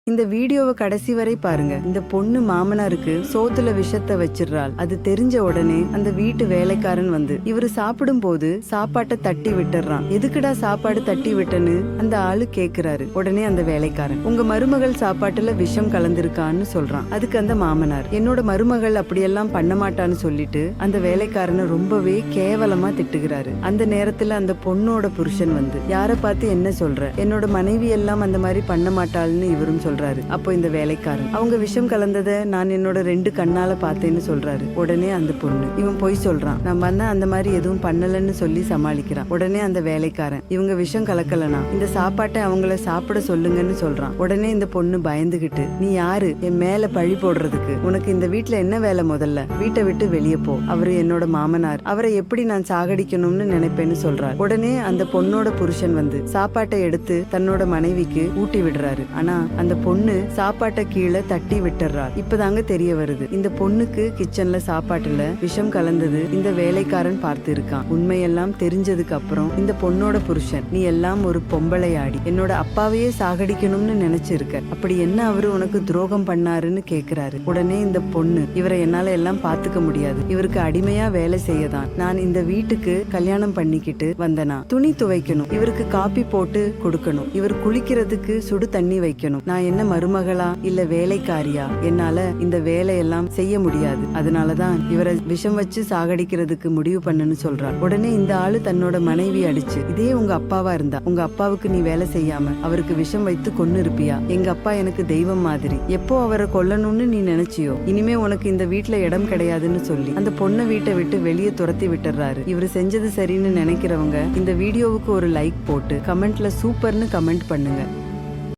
இந்த வீடியோவை கடைசி வரை பாருங்க. இந்த பொண்ணு மாமனாருக்கு சோத்துல விஷத்தை வச்சிடுறாள். அது தெரிஞ்ச உடனே அந்த வீட்டு வேலைக்காரன் வந்து இவரு சாப்பிடும் போது சாப்பாட்டை தட்டி விட்டுறான். எதுக்குடா சாப்பாடு தட்டி விட்டன்னு அந்த ஆளு கேக்குறாரு. உடனே அந்த வேலைக்காரன், உங்க மருமகள் சாப்பாட்டுல விஷம் கலந்திருக்கான்னு சொல்றான். அதுக்கு அந்த மாமனார், என்னோட மருமகள் அப்படியெல்லாம் பண்ண மாட்டான்னு சொல்லிட்டு அந்த வேலைக்காரனை ரொம்பவே கேவலமா திட்டுகிறாரு. அந்த நேரத்துல அந்த பொண்ணோட புருஷன் வந்து, யார பார்த்து என்ன சொல்ற, என்னோட மனைவி எல்லாம் அந்த மாதிரி பண்ண மாட்டாள்னு இவரும் சொல்றாரு. அப்போ இந்த வேலைக்காரன், அவங்க விஷம் கலந்ததை நான் என்னோட 2 கண்ணால பார்த்தேன்னு சொல்றாரு. உடனே அந்த பொண்ணு, இவன் பொய் சொல்றான், நம்ம அண்ணன் அந்த மாதிரி எதுவும் பண்ணலன்னு சொல்லி சமாளிக்கிறான். உடனே அந்த வேலைக்காரன், இவங்க விஷம் கலக்கலனா இந்த சாப்பாட்டை அவங்கள சாப்பிட சொல்லுங்கன்னு சொல்றான். உடனே இந்த பொண்ணு பயந்துகிட்டு, நீ யாரு என் மேல பழி போடுறதுக்கு, உனக்கு இந்த வீட்டுல என்ன வேலை, முதல்ல வீட்டை விட்டு வெளியே போ, அவரு என்னோட மாமனார், அவரை எப்படி நான் சாகடிக்கணும்னு நினைப்பேன்னு சொல்றாரு. உடனே அந்த பொண்ணோட புருஷன் வந்து சாப்பாட்டை எடுத்து தன்னோட மனைவிக்கு ஊட்டி விடுறாரு. ஆனா அந்த பொண்ணு சாப்பாட்டை கீழே தட்டி விட்டுறாரு. இப்பதாங்க தெரிய வருது, இந்த பொண்ணுக்கு கிச்சன்ல சாப்பாட்டுல விஷம் கலந்தது இந்த வேலைக்காரன் பார்த்து இருக்கான். உண்மையெல்லாம் தெரிஞ்சதுக்கு அப்புறம் இந்த பொண்ணோட புருஷன், நீ எல்லாம் ஒரு பொம்பளை ஆடி என்னோட அப்பாவையே சாகடிக்கணும்னு நினைச்சிருக்க, அப்படி என்ன அவரு உனக்கு துரோகம் பண்ணாருன்னு கேக்குறாரு. உடனே இந்த பொண்ணு, இவரை என்னால எல்லாம் பாத்துக்க முடியாது, இவருக்கு அடிமையா வேலை செய்யதான் நான் இந்த வீட்டுக்கு கல்யாணம் பண்ணிக்கிட்டு வந்தனா, துணி துவைக்கணும், இவருக்கு காப்பி போட்டு கொடுக்கணும், இவர் குளிக்கிறதுக்கு சுடு தண்ணி வைக்கணும், நான் என்ன மருமகளா இல்ல வேலைக்காரியா, என்னால இந்த வேலையெல்லாம் செய்ய முடியாது, அதனாலதான் இவரை விஷம் வச்சு சாகடிக்கிறதுக்கு முடிவு பண்ணுன்னு சொல்றார். உடனே இந்த ஆளு தன்னோட மனைவி அடிச்சு, இதே உங்க அப்பாவா இருந்தா உங்க அப்பாவுக்கு நீ வேலை செய்யாம அவருக்கு விஷம் வைத்து கொன்னு இருப்பியா, எங்க அப்பா எனக்கு தெய்வம் மாதிரி, எப்போ அவரை கொல்லணும்னு நீ நினைச்சியோ, இனிமே உனக்கு இந்த வீட்டுல இடம் கிடையாதுன்னு சொல்லி அந்த பொண்ணை வீட்டை விட்டு வெளியே துரத்தி விட்டுறாரு. இவரு செஞ்சது சரின்னு நினைக்கிறவங்க இந்த வீடியோவுக்கு ஒரு லைக் போட்டு கமெண்ட்ல சூப்பர்னு கமெண்ட் பண்ணுங்க.